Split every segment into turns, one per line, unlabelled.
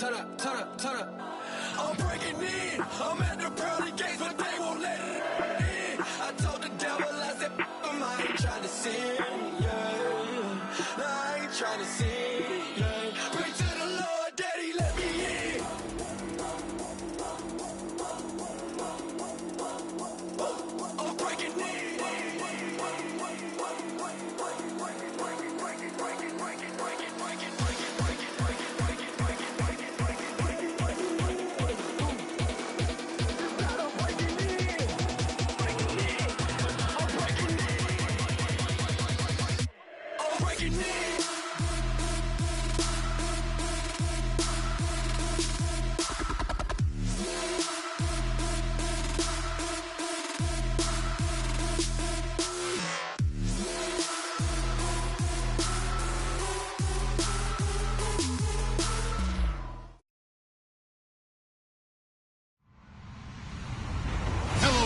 turn up, turn up, turn up. I'm breaking in. I'm at the pearly gates, but they won't let it in. I told the devil, I said, I ain't trying to sin, yeah. No, I ain't trying to sin, yeah. Pray to the Lord, Daddy, let me in. I'm breaking in.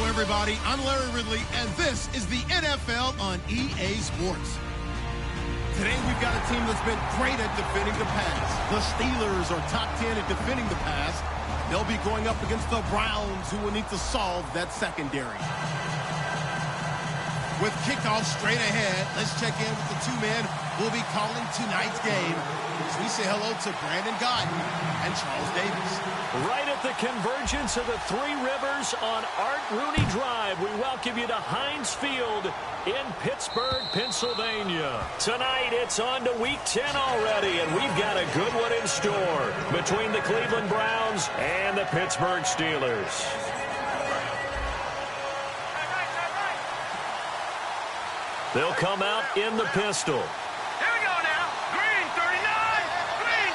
Everybody, I'm Larry Ridley, and this is the NFL on EA Sports. Today, we've got a team that's been great at defending the pass. The Steelers are top 10 at defending the pass. They'll be going up against the Browns, who will need to solve that secondary. With kickoff straight ahead, let's check in with the two men who will be calling tonight's game. As we say hello to Brandon Guyton and Charles Davis.
Right at the convergence of the Three Rivers on Art Rooney Drive, we welcome you to Heinz Field in Pittsburgh, Pennsylvania. Tonight, it's on to Week 10 already, and we've got a good one in store between the Cleveland Browns and the Pittsburgh Steelers. They'll come out in the pistol.
Here we go now. Green 39. Green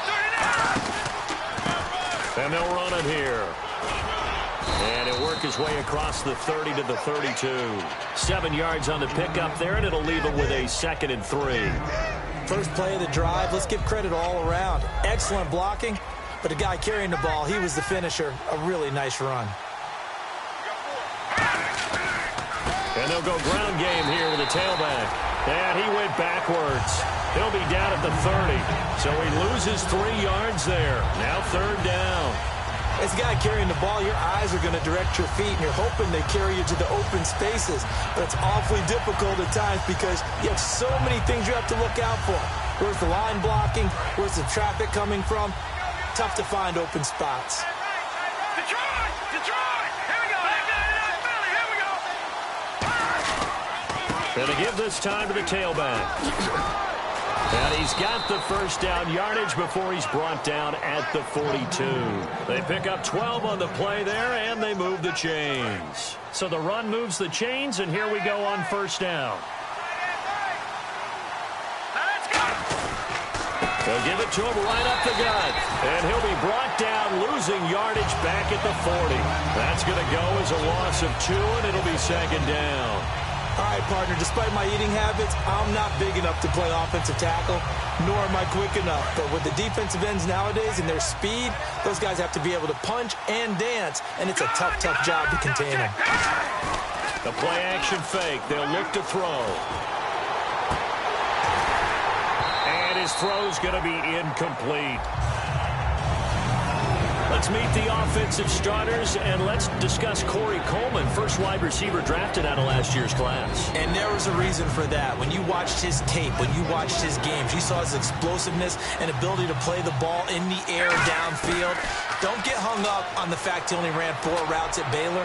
39.
And they'll run it here. And it'll work his way across the 30 to the 32. 7 yards on the pickup there, and it'll leave it with a 2nd and 3.
First play of the drive, let's give credit all around. Excellent blocking, but the guy carrying the ball, he was the finisher. A really nice run.
And they'll go ground game here with the tailback. And he went backwards. He'll be down at the 30. So he loses 3 yards there. Now 3rd down.
As a guy carrying the ball, your eyes are going to direct your feet, and you're hoping they carry you to the open spaces. But it's awfully difficult at times because you have so many things you have to look out for. Where's the line blocking? Where's the traffic coming from? Tough to find open spots.
Detroit! Detroit! Here we go. Philly, here we go.
And to give this time to the tailback. And he's got the first down yardage before he's brought down at the 42. They pick up 12 on the play there, and they move the chains. So the run moves the chains, and here we go on first down.
Let's go.
They'll give it to him right up the gut. And he'll be brought down, losing yardage back at the 40. That's going to go as a loss of 2, and it'll be 2nd down.
All right, partner, despite my eating habits, I'm not big enough to play offensive tackle, nor am I quick enough. But with the defensive ends nowadays and their speed, those guys have to be able to punch and dance, and it's a tough, tough job to contain them.
The play-action fake. They'll look to throw. And his throw's going to be incomplete. Let's meet the offensive starters, and let's discuss Corey Coleman, first wide receiver drafted out of last year's class.
And there was a reason for that. When you watched his tape, when you watched his games, you saw his explosiveness and ability to play the ball in the air downfield. Don't get hung up on the fact he only ran 4 routes at Baylor.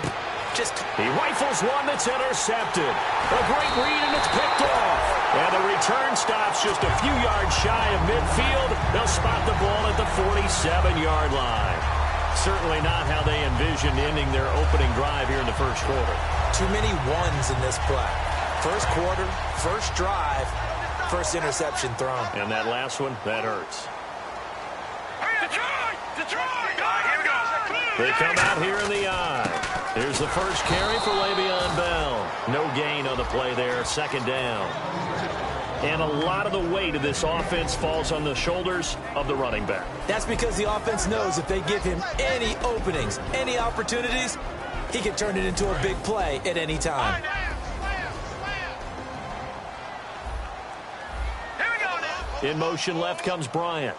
He rifles one that's intercepted. A great read, and it's picked off. And the return stops just a few yards shy of midfield. They'll spot the ball at the 47-yard line. Certainly not how they envisioned ending their opening drive here in the first quarter.
Too many ones in this play. First quarter, first drive, first interception thrown.
And that last one, that hurts.
Detroit! Detroit! Here we go.
They come out here in the eye. Here's the first carry for Le'Veon Bell. No gain on the play there, 2nd down. And a lot of the weight of this offense falls on the shoulders of the running back.
That's because the offense knows if they give him any openings, any opportunities, he can turn it into a big play at any time.
Here we go now.
In motion left comes Bryant.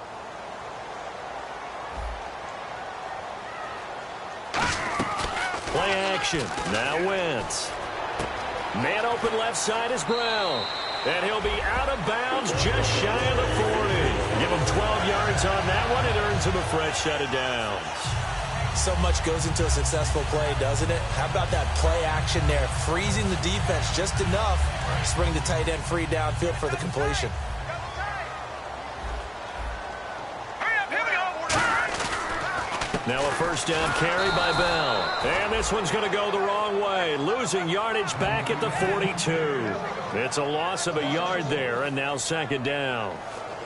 Play action. Now Wentz. Man open left side is Brown. And he'll be out of bounds just shy of the 40. Give him 12 yards on that one. It earns him a fresh set of downs.
So much goes into a successful play, doesn't it? How about that play action there? Freezing the defense just enough to bring the tight end free downfield for the completion.
Now a first down carry by Bell. And this one's going to go the wrong way. Losing yardage back at the 42. It's a loss of a yard there, and now second down.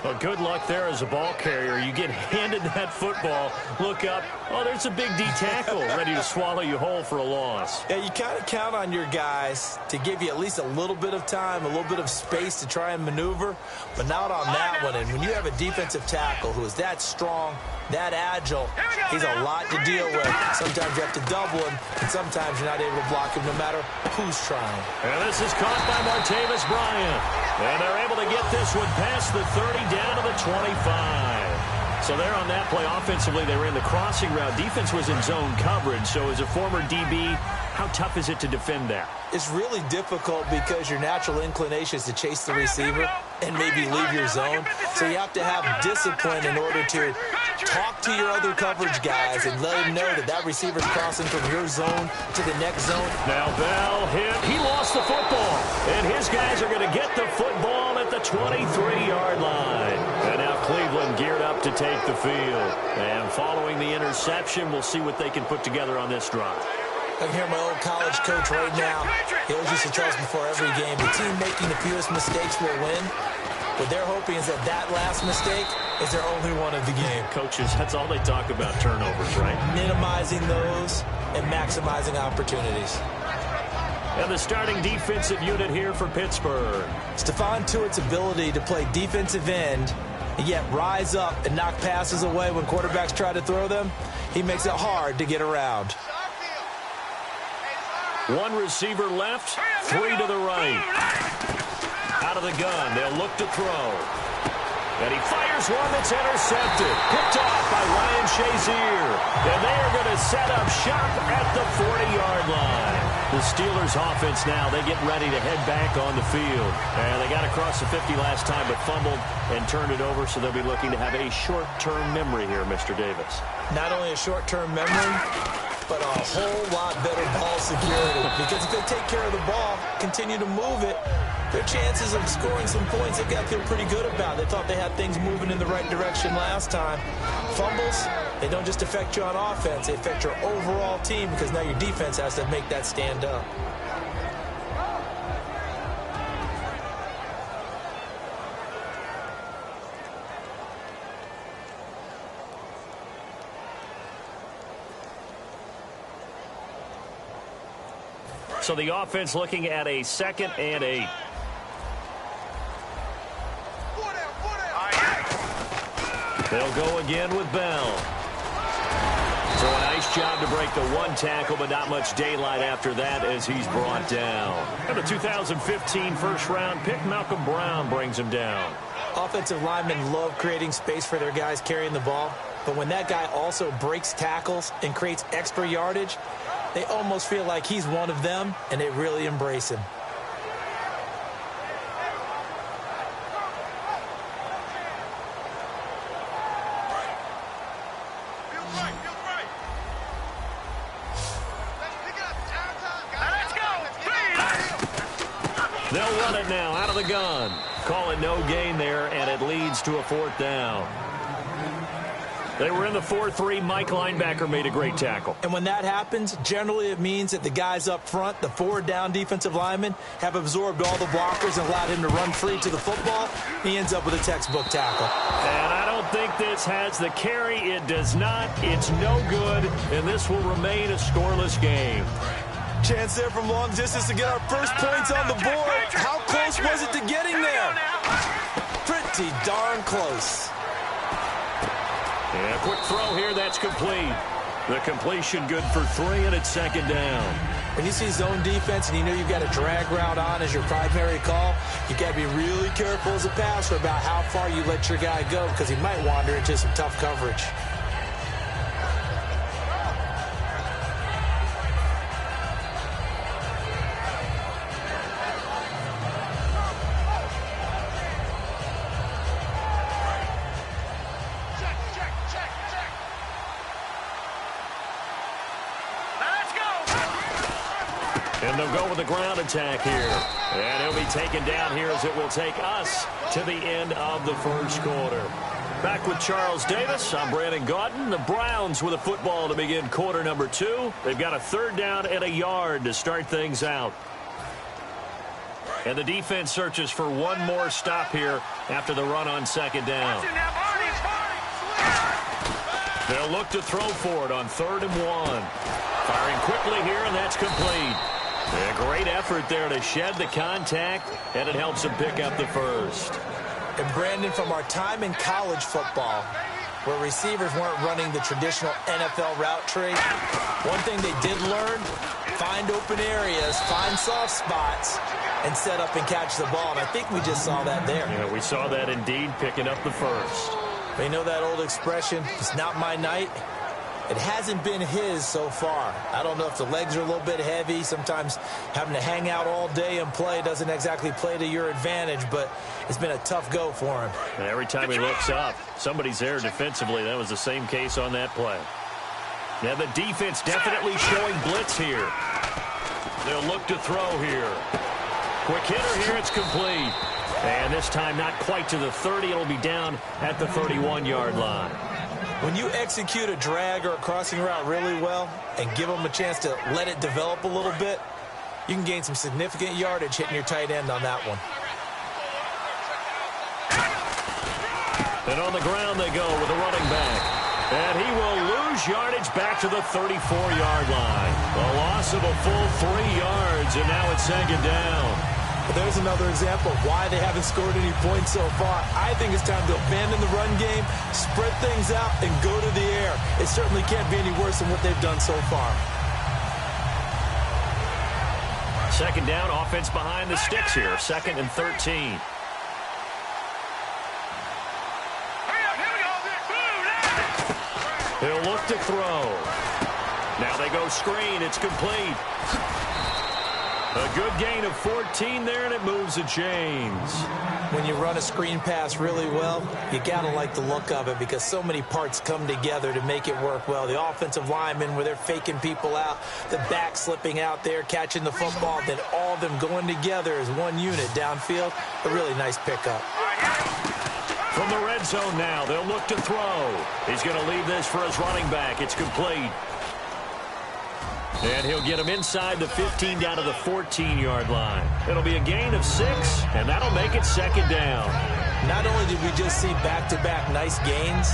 Well, good luck there as a ball carrier. You get handed that football, look up, oh, there's a big D tackle ready to swallow you whole for a loss.
Yeah, you kind of count on your guys to give you at least a little bit of time, a little bit of space to try and maneuver, but not on that one. And when you have a defensive tackle who is that strong, that agile, he's a lot to deal with. Sometimes you have to double him, and sometimes you're not able to block him no matter who's trying.
And this is caught by Martavis Bryant. And they're able to get this one past the 30 down to the 25. So there on that play, offensively, they ran the crossing route. Defense was in zone coverage. So as a former DB, how tough is it to defend that?
It's really difficult because your natural inclination is to chase the receiver and maybe leave your zone. So you have to have discipline in order to talk to your other coverage guys and let them know that that receiver's crossing from your zone to the next zone.
Now Bell hit. He lost the football. And his guys are going to get the football at the 23-yard line. And now Cleveland geared up to take the field. And following the interception, we'll see what they can put together on this drive.
I can hear my old college coach right now. He always used to tell us before every game, the team making the fewest mistakes will win. What they're hoping is that that last mistake is their only one of the game.
Coaches, that's all they talk about, turnovers, right?
Minimizing those and maximizing opportunities.
And the starting defensive unit here for Pittsburgh.
Stephon Tuitt's ability to play defensive end and yet rise up and knock passes away when quarterbacks try to throw them, he makes it hard to get around.
One receiver left, three to the right. Out of the gun, they'll look to throw. And he fires one that's intercepted. Picked off by Ryan Shazier. And they are going to set up shop at the 40-yard line. The Steelers offense now, they get ready to head back on the field. And they got across the 50 last time, but fumbled and turned it over, so they'll be looking to have a short-term memory here, Mr. Davis.
Not only a short-term memory, but a whole lot better ball security. Because if they take care of the ball, continue to move it, their chances of scoring some points, they've got to feel pretty good about. They thought they had things moving in the right direction last time. Fumbles, they don't just affect you on offense, they affect your overall team because now your defense has to make that stand up.
So the offense looking at a 2nd and 8. They'll go again with Bell. So a nice job to break the one tackle, but not much daylight after that as he's brought down. And the 2015 first-round pick, Malcolm Brown, brings him down.
Offensive linemen love creating space for their guys carrying the ball, but when that guy also breaks tackles and creates extra yardage, they almost feel like he's one of them, and they really embrace him.
They'll run it now out of the gun. Call it no gain there, and it leads to a 4th down. They were in the 4-3. Mike linebacker made a great tackle.
And when that happens, generally it means that the guys up front, the 4-down defensive linemen, have absorbed all the blockers and allowed him to run free to the football. He ends up with a textbook tackle.
And I don't think this has the carry. It does not. It's no good, and this will remain a scoreless game.
Chance there from long distance to get our first points on the board. How close was it to getting there? Pretty darn close.
And a quick throw here, that's complete. The completion good for 3, and it's 2nd down.
When you see zone defense and you know you've got a drag route on as your primary call, you got to be really careful as a passer about how far you let your guy go because he might wander into some tough coverage.
And they'll go with the ground attack here. And he'll be taken down here as it will take us to the end of the first quarter. Back with Charles Davis, I'm Brandon Gaudin. The Browns with a football to begin quarter number 2. They've got a 3rd down and a yard to start things out. And the defense searches for one more stop here after the run on 2nd down. They'll look to throw for it on 3rd and 1. Firing quickly here, and that's complete. A great effort there to shed the contact, and it helps him pick up the first.
And Brandon, from our time in college football, where receivers weren't running the traditional NFL route tree, one thing they did learn, find open areas, find soft spots, and set up and catch the ball. And I think we just saw that there.
Yeah, we saw that indeed, picking up the first.
They know that old expression, it's not my night. It hasn't been his so far. I don't know if the legs are a little bit heavy. Sometimes having to hang out all day and play doesn't exactly play to your advantage, but it's been a tough go for him.
And every time he looks up, somebody's there defensively. That was the same case on that play. Now the defense definitely showing blitz here. They'll look to throw here. Quick hitter here, it's complete. And this time not quite to the 30. It'll be down at the 31-yard line.
When you execute a drag or a crossing route really well and give them a chance to let it develop a little bit, you can gain some significant yardage hitting your tight end on that one.
And on the ground they go with a running back. And he will lose yardage back to the 34-yard line. A loss of a full 3 yards, and now it's 2nd down.
But there's another example of why they haven't scored any points so far. I think it's time to abandon the run game, spread things out, and go to the air. It certainly can't be any worse than what they've done so far.
2nd down, offense behind the sticks here. 2nd and 13. He'll look to throw. Now they go screen. It's complete. A good gain of 14 there, and it moves the chains.
When you run a screen pass really well, you got to like the look of it because so many parts come together to make it work well. The offensive linemen, where they're faking people out, the back slipping out there, catching the football, then all of them going together as one unit downfield. A really nice pickup.
From the red zone now, they'll look to throw. He's going to leave this for his running back. It's complete. And he'll get him inside the 15 down to the 14-yard line. It'll be a gain of 6, and that'll make it 2nd down.
Not only did we just see back-to-back nice gains,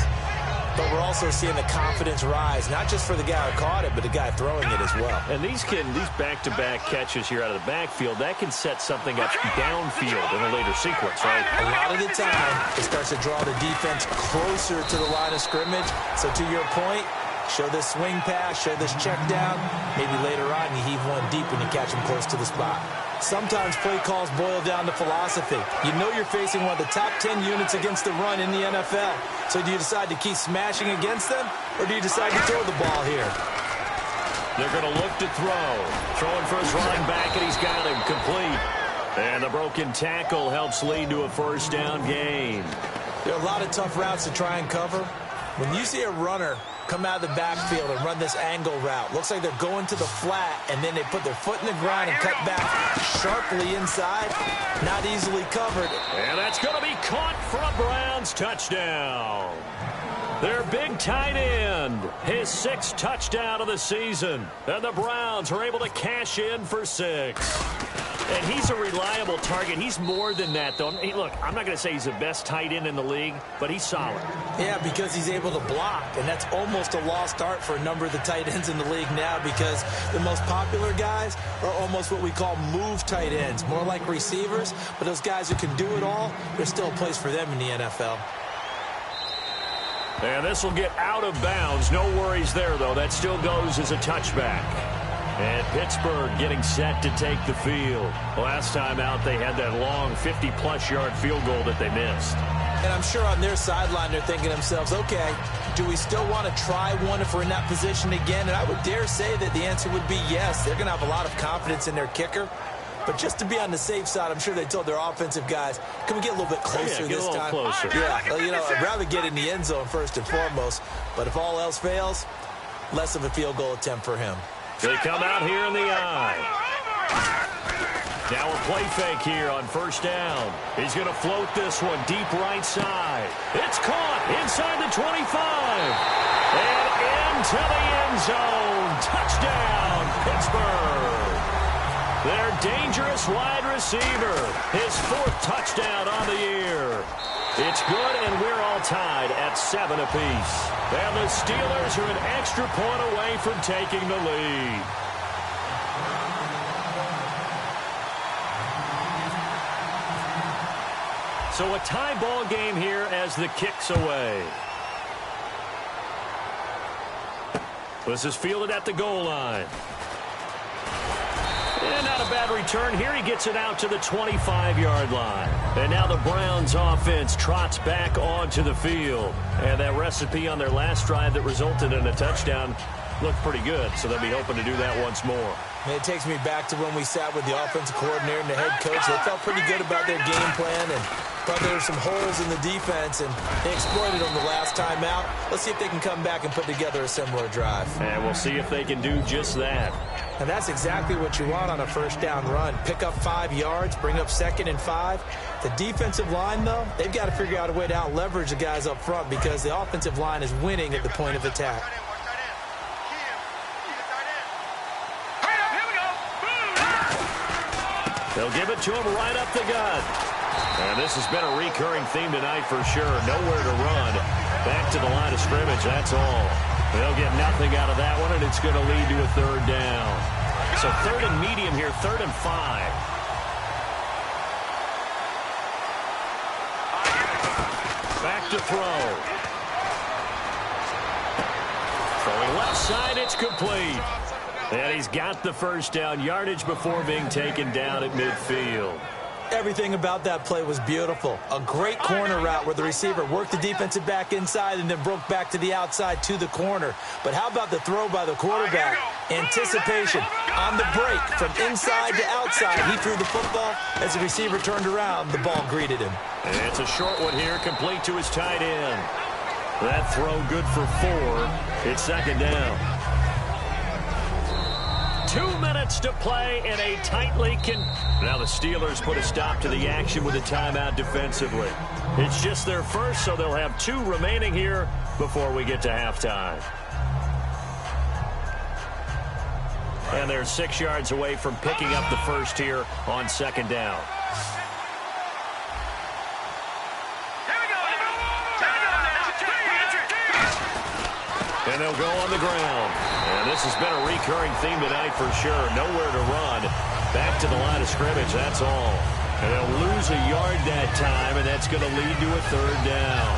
but we're also seeing the confidence rise, not just for the guy who caught it, but the guy throwing it as well.
And these back-to-back catches here out of the backfield, that can set something up downfield in a later sequence, right?
A lot of the time, it starts to draw the defense closer to the line of scrimmage. So to your point, show this swing pass, show this check down. Maybe later on you heave one deep when you catch them close to the spot. Sometimes play calls boil down to philosophy. You know you're facing one of the top 10 units against the run in the NFL. So do you decide to keep smashing against them, or do you decide to throw the ball here?
They're going to look to throw. Throwing for his running back, and he's got him complete. And the broken tackle helps lead to a 1st down gain.
There are a lot of tough routes to try and cover. When you see a runner come out of the backfield and run this angle route, looks like they're going to the flat, and then they put their foot in the ground and cut back sharply inside. Not easily covered.
And that's going to be caught for a Browns touchdown. Their big tight end, his 6th touchdown of the season. And the Browns are able to cash in for 6. And he's a reliable target. He's more than that, though. Hey, look, I'm not going to say he's the best tight end in the league, but he's solid.
Yeah, because he's able to block, and that's almost a lost art for a number of the tight ends in the league now because the most popular guys are almost what we call move tight ends, more like receivers, but those guys who can do it all, there's still a place for them in the NFL.
And this will get out of bounds. No worries there, though. That still goes as a touchback. And Pittsburgh getting set to take the field. Last time out, they had that long 50-plus yard field goal that they missed.
And I'm sure on their sideline, they're thinking to themselves, okay, do we still want to try one if we're in that position again? And I would dare say that the answer would be yes. They're going to have a lot of confidence in their kicker. But just to be on the safe side, I'm sure they told their offensive guys, can we get a little bit closer this time?
Closer.
Yeah, well, you know, I'd rather get in the end zone first and foremost. But if all else fails, less of a field goal attempt for him.
They come out here in the eye. Now a play fake here on first down. He's going to float this one deep right side. It's caught inside the 25. And into the end zone. Touchdown, Pittsburgh. Their dangerous wide receiver. His 4th touchdown on the year. It's good, and we're all tied at 7 apiece. And the Steelers are an extra point away from taking the lead. So a tie ball game here as the kick's away. This is fielded at the goal line. And not a bad return here. He gets it out to the 25-yard line. And now the Browns offense trots back onto the field. And that recipe on their last drive that resulted in a touchdown looked pretty good, so they'll be hoping to do that once more.
It takes me back to when we sat with the offensive coordinator and the head coach. They felt pretty good about their game plan and thought there were some holes in the defense, and they exploited them the last time out. Let's see if they can come back and put together a similar drive.
And we'll see if they can do just that.
And that's exactly what you want on a first down run. Pick up 5 yards, bring up 2nd and 5. The defensive line, though, they've got to figure out a way to out-leverage the guys up front because the offensive line is winning at the point of attack.
They'll give it to him right up the gut. And this has been a recurring theme tonight for sure. Nowhere to run. Back to the line of scrimmage, that's all. They'll get nothing out of that one, and it's going to lead to a 3rd down. So 3rd and medium here, 3rd and 5. Back to throw. Throwing left side, it's complete. And he's got the first down, yardage before being taken down at midfield.
Everything about that play was beautiful. A great corner route where the receiver worked the defensive back inside and then broke back to the outside to the corner. But how about the throw by the quarterback? Anticipation on the break from inside to outside. He threw the football. As the receiver turned around, the ball greeted him.
And it's a short one here, complete to his tight end. That throw good for 4. It's 2nd down. 2 minutes to play in a tightly Now the Steelers put a stop to the action with a timeout defensively. It's just their first, so they'll have 2 remaining here before we get to halftime. And they're 6 yards away from picking up the first here on 2nd down. And they'll go on the ground. And this has been a recurring theme tonight for sure. Nowhere to run. Back to the line of scrimmage, that's all. And they'll lose a yard that time, and that's going to lead to a 3rd down.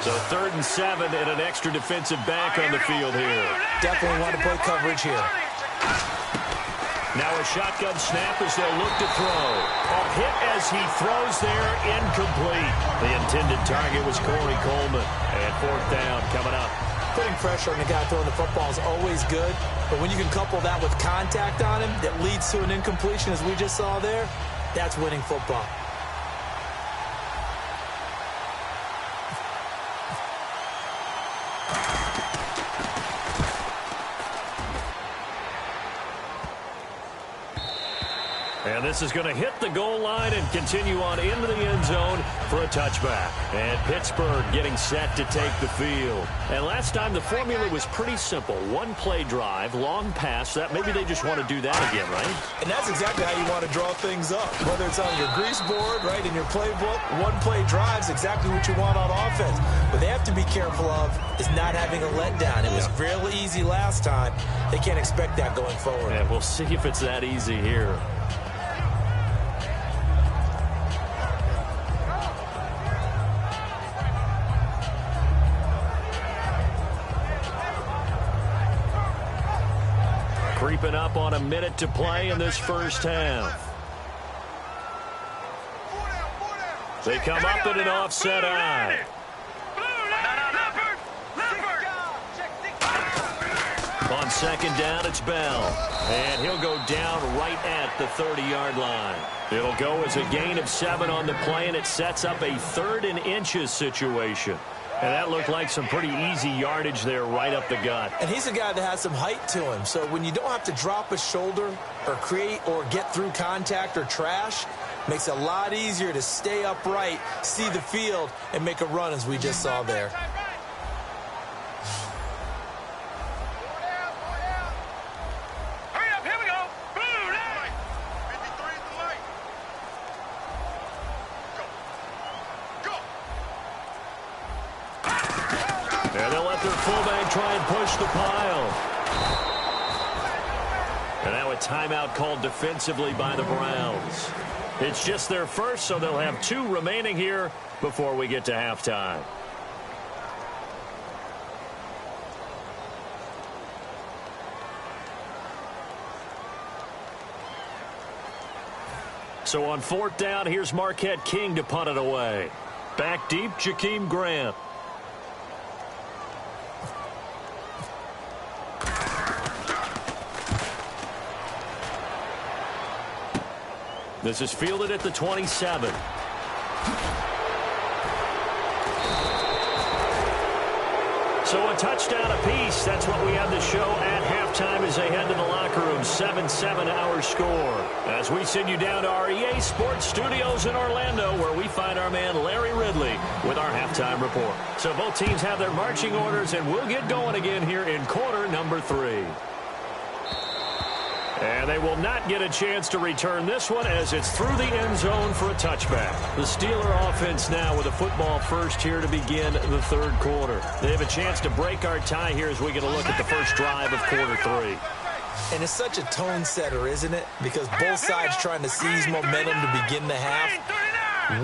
So 3rd and 7 and an extra defensive back on the field here.
Definitely want to play coverage here.
Now a shotgun snap as they'll look to throw. A hit as he throws there, incomplete. The intended target was Corey Coleman. And 4th down coming up.
Putting pressure on the guy throwing the football is always good, but when you can couple that with contact on him that leads to an incompletion, as we just saw there, that's winning football.
And this is going to hit the goal line and continue on into the end zone for a touchback. And Pittsburgh getting set to take the field. And last time the formula was pretty simple. 1-play drive, long pass. That maybe they just want to do that again, right?
And that's exactly how you want to draw things up. Whether it's on your grease board, right, in your playbook, 1-play drive's exactly what you want on offense. What they have to be careful of is not having a letdown. It was real easy last time. They can't expect that going forward.
And we'll see if it's that easy here. Creeping up on a minute to play in this first half. They come up in an offset eye. On 2nd down, it's Bell. And he'll go down right at the 30-yard line. It'll go as a gain of 7 on the play, and it sets up a 3rd and inches situation. And that looked like some pretty easy yardage there right up the gut.
And he's a guy that has some height to him. So when you don't have to drop a shoulder or create or get through contact or trash, makes it a lot easier to stay upright, see the field, and make a run as we just saw there.
Hurry up, here we go. Blue light. 53 is the light. Go.
And they'll let their fullback try and push the pile. And now a timeout called defensively by the Browns. It's just their first, so they'll have 2 remaining here before we get to halftime. So on 4th down, here's Marquette King to punt it away. Back deep, Jakeem Grant. This is fielded at the 27. So a touchdown apiece. That's what we have to show at halftime as they head to the locker room. 7-7 our score. As we send you down to our EA Sports Studios in Orlando, where we find our man Larry Ridley with our halftime report. So both teams have their marching orders, and we'll get going again here in quarter number 3. And they will not get a chance to return this one as it's through the end zone for a touchback. The Steeler offense now with a football first here to begin the 3rd quarter. They have a chance to break our tie here as we get a look at the first drive of quarter 3.
And it's such a tone setter, isn't it? Because both sides trying to seize momentum to begin the half.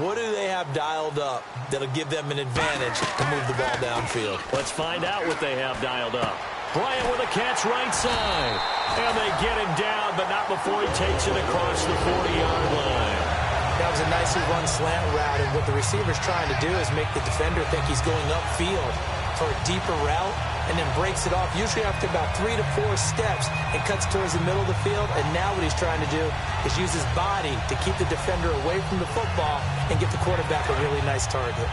What do they have dialed up that'll give them an advantage to move the ball downfield?
Let's find out what they have dialed up. Bryant with a catch right side. And they get him down, but not before he takes it across the 40-yard line.
That was a nicely run slant route, and what the receiver's trying to do is make the defender think he's going upfield for a deeper route, and then breaks it off, usually after about 3 to 4 steps, and cuts towards the middle of the field. And now what he's trying to do is use his body to keep the defender away from the football and get the quarterback a really nice target.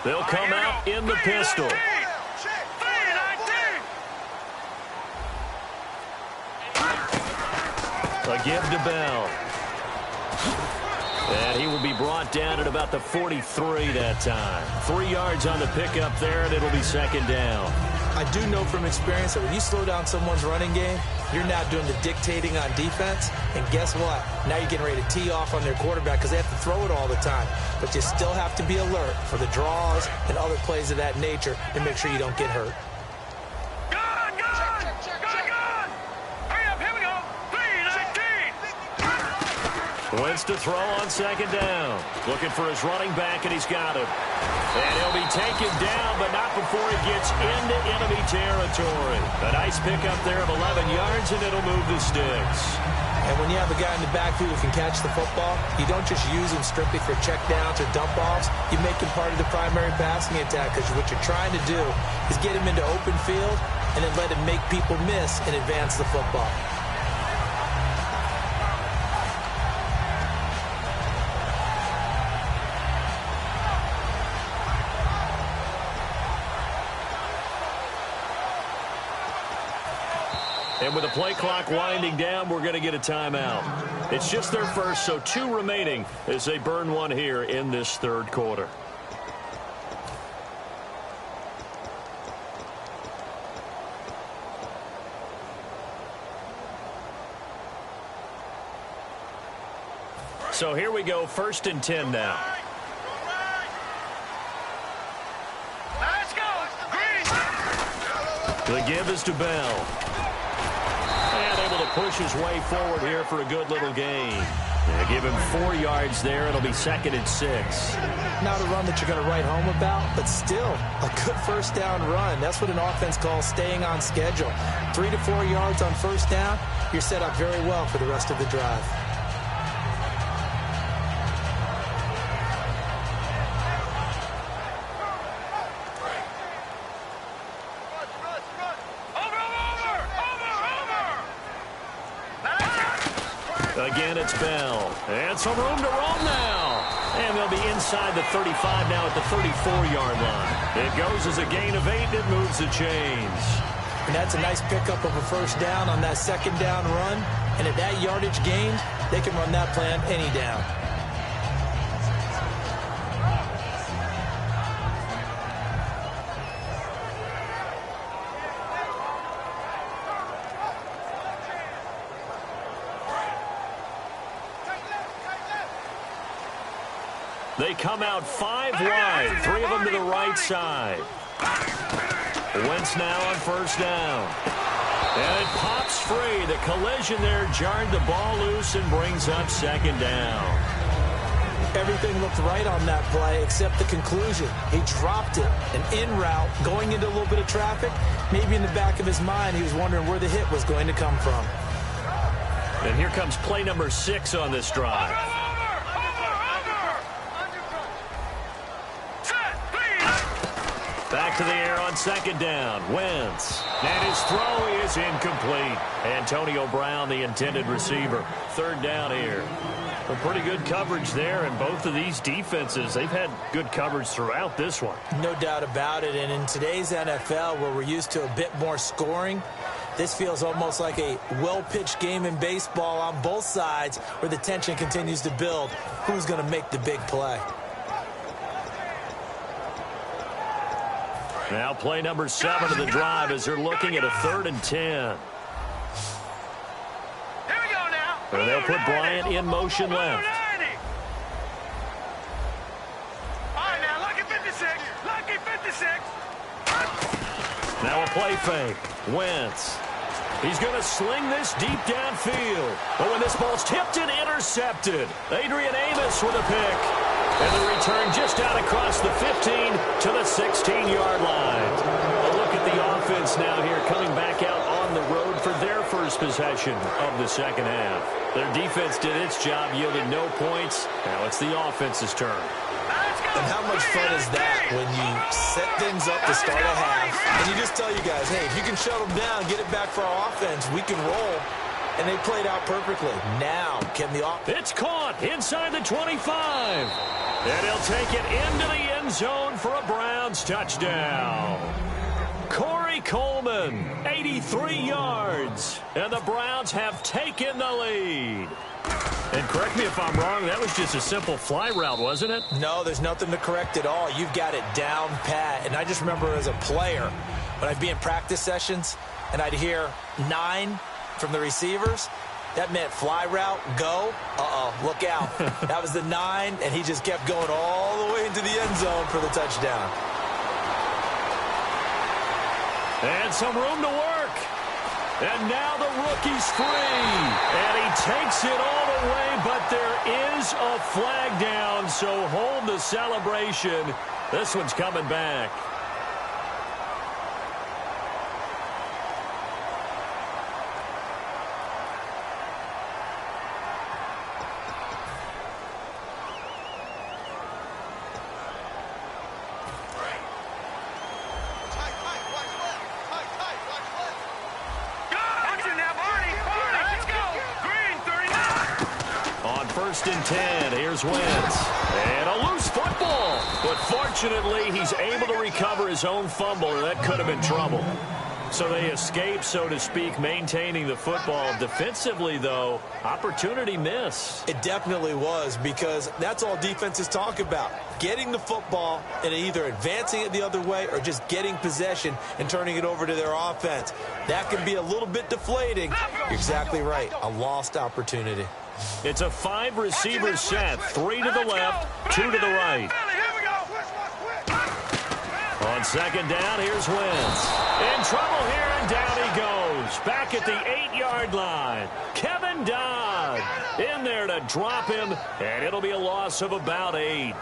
They'll come out in the pistol. A give to Bell. And he will be brought down at about the 43 that time. 3 yards on the pickup there, and it'll be 2nd down.
I do know from experience that when you slow down someone's running game, you're now doing the dictating on defense. And guess what? Now you're getting ready to tee off on their quarterback because they have to throw it all the time. But you still have to be alert for the draws and other plays of that nature to make sure you don't get hurt.
Wentz to throw on 2nd down. Looking for his running back, and he's got him. And he'll be taken down, but not before he gets into enemy territory. A nice pickup there of 11 yards, and it'll move the sticks.
And when you have a guy in the backfield who can catch the football, you don't just use him strictly for checkdowns or dump-offs. You make him part of the primary passing attack, because what you're trying to do is get him into open field and then let him make people miss and advance the football.
And with the play clock winding down, we're going to get a timeout. It's just their first, so 2 remaining as they burn one here in this 3rd quarter. So here we go, 1st and 10 now.
Let's go. Green.
The give is to Bell. And able to push his way forward here for a good little gain. They give him 4 yards there. It'll be 2nd and 6.
Not a run that you're going to write home about, but still a good 1st down run. That's what an offense calls staying on schedule. 3 to 4 yards on 1st down, you're set up very well for the rest of the drive.
Again, it's Bell. And some room to roam now. And they'll be inside the 35 now at the 34-yard line. It goes as a gain of 8, and it moves the chains.
And that's a nice pickup of a first down on that second down run. And at that yardage gained, they can run that plan any down.
They come out 5 wide, 3 of them to the right side. Wentz now on first down. And it pops free. The collision there jarred the ball loose and brings up second down.
Everything looked right on that play except the conclusion. He dropped it, an in route, going into a little bit of traffic. Maybe in the back of his mind, he was wondering where the hit was going to come from.
And here comes play number 6 on this drive. Back to the air on second down. Wentz. And his throw is incomplete. Antonio Brown, the intended receiver. Third down here. Well, pretty good coverage there, and both of these defenses, they've had good coverage throughout this one.
No doubt about it, and in today's NFL, where we're used to a bit more scoring, this feels almost like a well-pitched game in baseball on both sides where the tension continues to build. Who's going to make the big play?
Now play number 7 of the drive as they're looking at a 3rd and 10.
Here we go now.
And they'll put Bryant in motion left.
All right, now, lucky 56. Lucky 56.
Now a play fake. Wentz. He's going to sling this deep downfield. But when this ball's tipped and intercepted, Adrian Amos with a pick. And the return just out across the 15 to the 16-yard line. A look at the offense now here coming back out on the road for their first possession of the second half. Their defense did its job, yielding no points. Now it's the offense's turn.
And how much fun is that when you set things up to start a half and you just tell you guys, hey, if you can shut them down, get it back for our offense, we can roll. And they played out perfectly. Now, can the offense...
It's caught inside the 25. And he'll take it into the end zone for a Browns touchdown. Corey Coleman, 83 yards. And the Browns have taken the lead. And correct me if I'm wrong, that was just a simple fly route, wasn't it?
No, there's nothing to correct at all. You've got it down pat. And I just remember as a player, when I'd be in practice sessions, and I'd hear 9 from the receivers, that meant fly route, go, look out. That was the 9, and he just kept going all the way into the end zone for the touchdown.
And some room to work. And now the rookie's free. And he takes it all the way, but there is a flag down, so hold the celebration. This one's coming back. First and 10. Here's Wentz. And a loose football. But fortunately, he's able to recover his own fumble, or that could have been trouble. So they escape, so to speak, maintaining the football. Defensively, though, opportunity missed.
It definitely was, because that's all defenses talk about. Getting the football and either advancing it the other way or just getting possession and turning it over to their offense. That can be a little bit deflating. You're exactly right. A lost opportunity.
It's a 5-receiver set. 3 to the left, 2 to the right. On second down, here's Wentz. In trouble here, and down he goes. Back at the 8-yard line. Kevin Dodd in there to drop him, and it'll be a loss of about 8.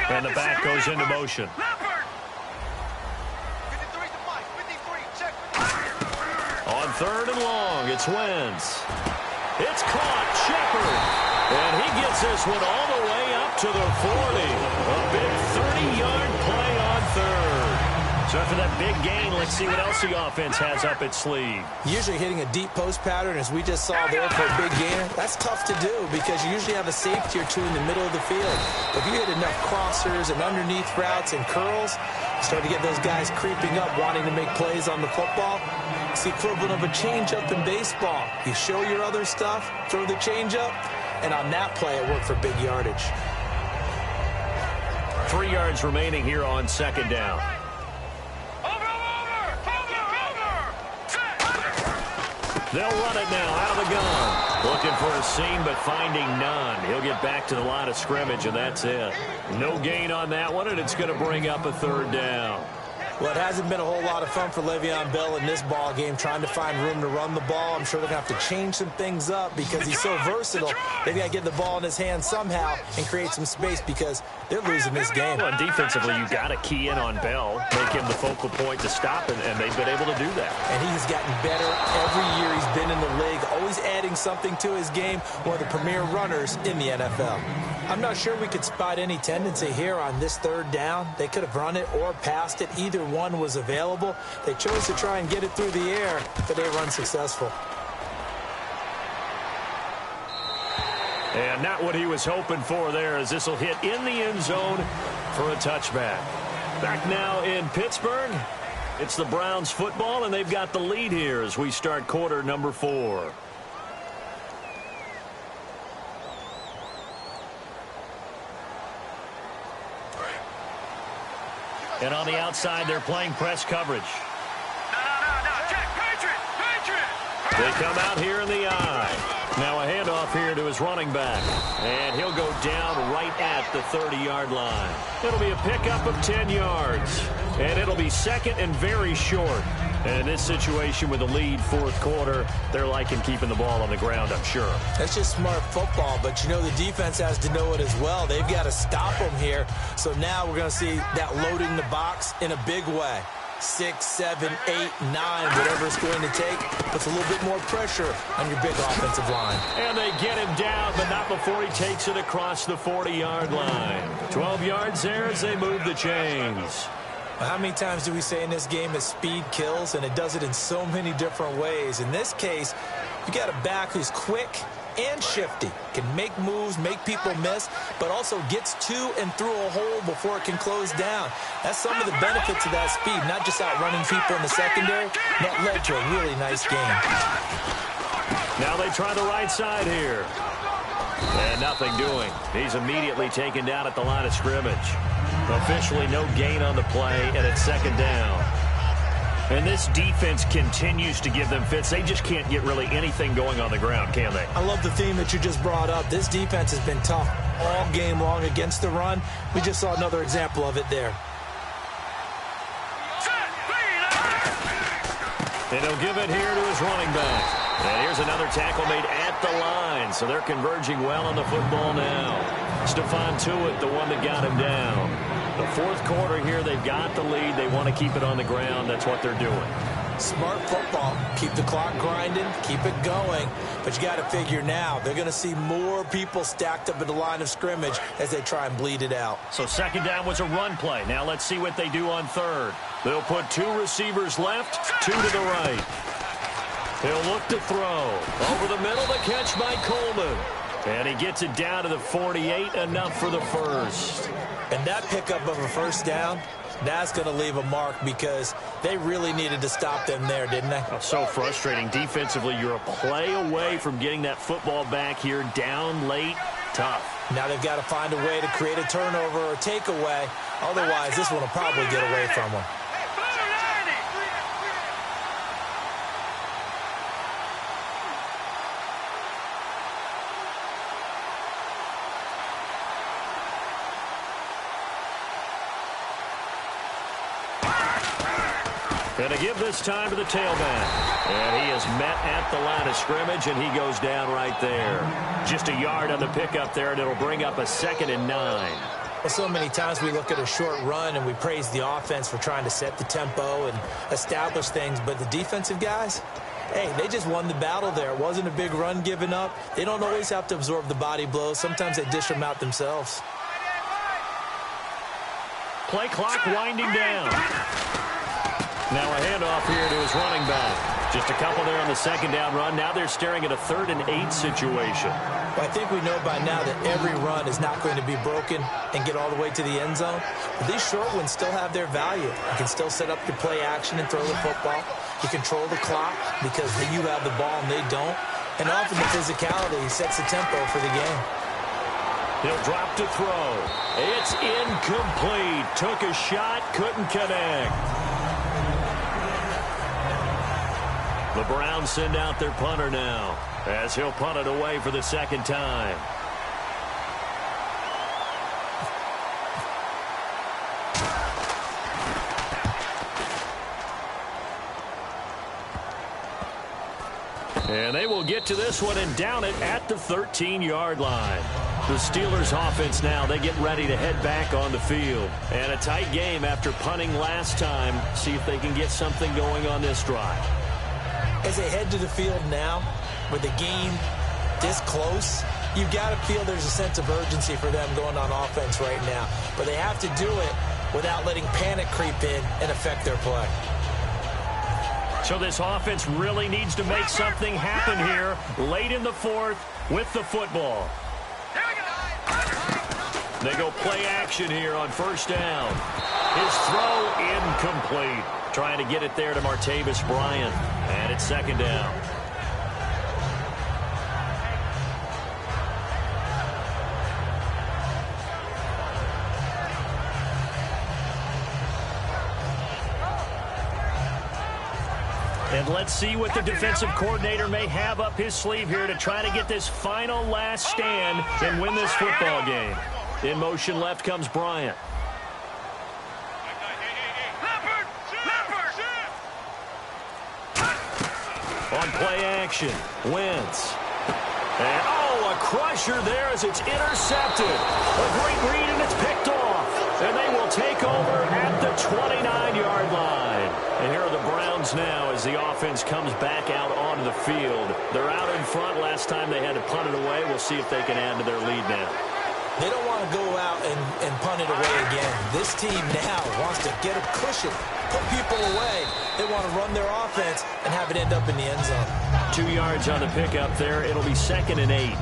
And the back goes into motion. third and long. It's Wentz. It's caught. Shepard. And he gets this one all the way up to the 40. A big 30-yard play on third. So after that big gain, let's see what else the offense has up its sleeve.
Usually hitting a deep post pattern, as we just saw there for a big gainer, that's tough to do because you usually have a safety or two in the middle of the field. If you hit enough crossers and underneath routes and curls, you start to get those guys creeping up, wanting to make plays on the football. It's the equivalent of a changeup in baseball. You show your other stuff, throw the changeup, and on that play, it worked for big yardage.
3 yards remaining here on second down. They'll run it now out of the gun. Looking for a seam, but finding none. He'll get back to the line of scrimmage, and that's it. No gain on that one, and it's going to bring up a third down.
Well, it hasn't been a whole lot of fun for Le'Veon Bell in this ball game, trying to find room to run the ball. I'm sure they're going to have to change some things up because he's so versatile. They've got to get the ball in his hands somehow and create some space because they're losing this game.
Well, defensively, you've got to key in on Bell, make him the focal point to stop, and they've been able to do that.
And he has gotten better every year he's been in the league, always adding something to his game, one of the premier runners in the NFL. I'm not sure we could spot any tendency here on this third down. They could have run it or passed it. Either one was available. They chose to try and get it through the air, but they were unsuccessful.
And not what he was hoping for there, as this will hit in the end zone for a touchback. Back now in Pittsburgh. It's the Browns football, and they've got the lead here as we start quarter number 4. And on the outside, they're playing press coverage.
No, Jack, Patriot!
They come out here in the eye. Now a handoff here to his running back. And he'll go down right at the 30-yard line. It'll be a pickup of 10 yards. And it'll be second and very short. And in this situation with the lead fourth quarter, they're liking keeping the ball on the ground, I'm sure.
That's just smart football, but you know the defense has to know it as well. They've got to stop them here. So now we're going to see that loading the box in a big way. 6, 7, 8, 9, whatever it's going to take, puts a little bit more pressure on your big offensive line.
And they get him down, but not before he takes it across the 40-yard line. 12 yards there as they move the chains.
Well, how many times do we say in this game that speed kills, and it does it in so many different ways? In this case, you got a back who's quick and shifty, can make moves, make people miss, but also gets to and through a hole before it can close down. That's some of the benefits of that speed, not just outrunning people in the secondary. That led to a really nice game.
Now they try the right side here. And nothing doing. He's immediately taken down at the line of scrimmage. Officially no gain on the play, and it's second down. And this defense continues to give them fits. They just can't get really anything going on the ground, can they?
I love the theme that you just brought up. This defense has been tough all game long against the run. We just saw another example of it there.
And he'll give it here to his running back. And here's another tackle made at the line. So they're converging well on the football now. Stephon Tuitt, the one that got him down. The fourth quarter here, they've got the lead. They want to keep it on the ground. That's what they're doing.
Smart football. Keep the clock grinding. Keep it going. But you got to figure now, they're going to see more people stacked up at the line of scrimmage as they try and bleed it out.
So second down was a run play. Now let's see what they do on third. They'll put 2 receivers left, 2 to the right. He'll look to throw. Over the middle, the catch by Coleman. And he gets it down to the 48, enough for the first.
And that pickup of a first down, that's going to leave a mark because they really needed to stop them there, didn't they?
Oh, so frustrating. Defensively, you're a play away from getting that football back here, down late, tough.
Now they've got to find a way to create a turnover or takeaway. Otherwise, this one will probably get away from them.
And to give this time to the tailback. And he is met at the line of scrimmage, and he goes down right there. Just a yard on the pickup there, and it'll bring up a 2nd and 9.
Well, so many times we look at a short run and we praise the offense for trying to set the tempo and establish things, but the defensive guys, hey, they just won the battle there. It wasn't a big run given up. They don't always have to absorb the body blows. Sometimes they dish them out themselves.
Play clock winding down. Now a handoff here to his running back. Just a couple there on the second down run. Now they're staring at a 3rd and 8 situation.
Well, I think we know by now that every run is not going to be broken and get all the way to the end zone. But these short ones still have their value. You can still set up your play action and throw the football. You control the clock because you have the ball and they don't. And often the physicality sets the tempo for the game.
He'll drop to throw. It's incomplete. Took a shot, couldn't connect. The Browns send out their punter now as he'll punt it away for the second time. And they will get to this one and down it at the 13-yard line. The Steelers offense now, they get ready to head back on the field. And a tight game after punting last time. See if they can get something going on this drive.
As they head to the field now, with the game this close, you've got to feel there's a sense of urgency for them going on offense right now. But they have to do it without letting panic creep in and affect their play.
So this offense really needs to make something happen here late in the 4th with the football. They go play action here on first down. His throw incomplete. Trying to get it there to Martavis Bryant. And it's second down. And let's see what the defensive coordinator may have up his sleeve here to try to get this final last stand and win this football game. In motion left comes Bryant. On play action, Wentz. And, oh, a crusher there as it's intercepted. A great read, and it's picked off. And they will take over at the 29-yard line. And here are the Browns now as the offense comes back out onto the field. They're out in front. Last time they had to punt it away. We'll see if they can add to their lead now.
They don't want to go out and punt it away again. This team now wants to get a cushion, put people away. They want to run their offense and have it end up in the end zone.
2 yards on the pickup there. It'll be 2nd and 8.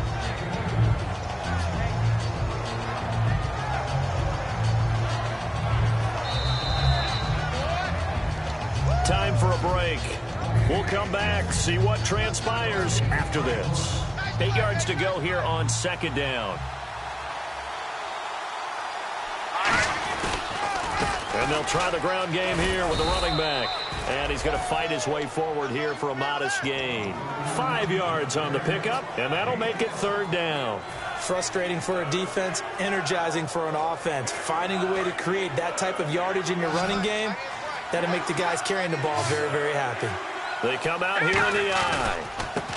Time for a break. We'll come back, see what transpires after this. 8 yards to go here on second down. And they'll try the ground game here with the running back. And he's going to fight his way forward here for a modest gain. 5 yards on the pickup, and that'll make it third down.
Frustrating for a defense, energizing for an offense. Finding a way to create that type of yardage in your running game, that'll make the guys carrying the ball very, very happy.
They come out here in the eye.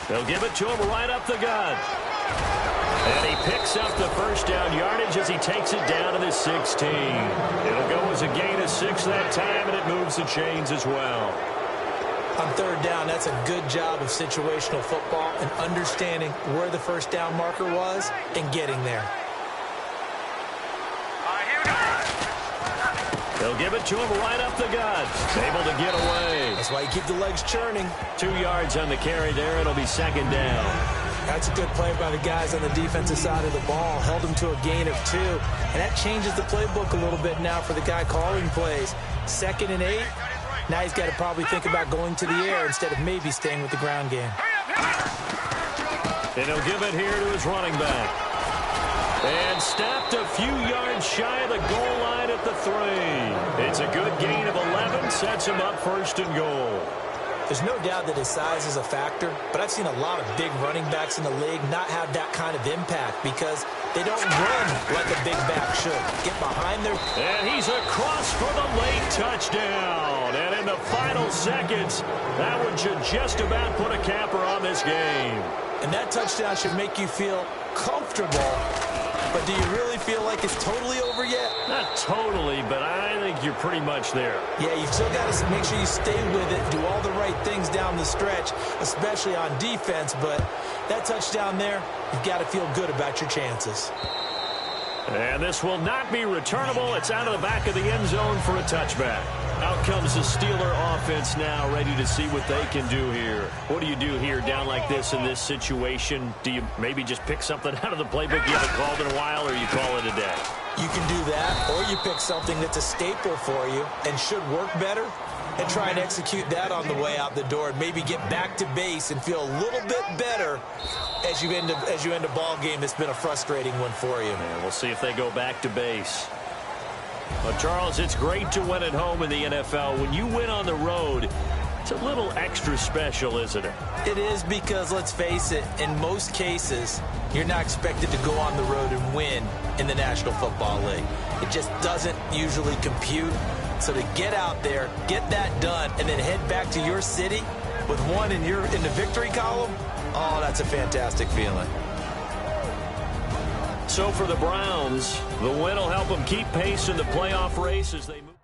They'll give it to him right up the gut. And he picks up the first down yardage as he takes it down to the 16. It'll go as a gain of 6 that time, and it moves the chains as well.
On third down, that's a good job of situational football and understanding where the first down marker was and getting there.
They'll give it to him right up the gut. Able to get away.
That's why you keep the legs churning.
2 yards on the carry there. It'll be second down.
That's a good play by the guys on the defensive side of the ball. Held them to a gain of 2. And that changes the playbook a little bit now for the guy calling plays. 2nd and 8. Now he's got to probably think about going to the air instead of maybe staying with the ground game.
And he'll give it here to his running back. And stopped a few yards shy of the goal line at the 3. It's a good gain of 11. Sets him up first and goal.
There's no doubt that his size is a factor, but I've seen a lot of big running backs in the league not have that kind of impact because they don't run like a big back should. Get behind their...
And he's across for the late touchdown. And in the final seconds, that one should just about put a capper on this game.
And that touchdown should make you feel comfortable But do you really feel like it's totally over yet?
Not totally, but I think you're pretty much there.
Yeah, you've still got to make sure you stay with it, do all the right things down the stretch, especially on defense. But that touchdown there, you've got to feel good about your chances.
And this will not be returnable. It's out of the back of the end zone for a touchback. Out comes the Steeler offense now, ready to see what they can do here. What do you do here down like this in this situation? Do you maybe just pick something out of the playbook you haven't called in a while, or you call it a day?
You can do that, or you pick something that's a staple for you and should work better and try and execute that on the way out the door and maybe get back to base and feel a little bit better as you end a ball game that's been a frustrating one for you.
And we'll see if they go back to base. But, Charles, it's great to win at home in the NFL. When you win on the road, it's a little extra special, isn't it?
It is, because, let's face it, in most cases, you're not expected to go on the road and win in the National Football League. It just doesn't usually compute. So to get out there, get that done, and then head back to your city with one in the victory column, oh, that's a fantastic feeling.
So for the Browns, the win will help them keep pace in the playoff race as they move.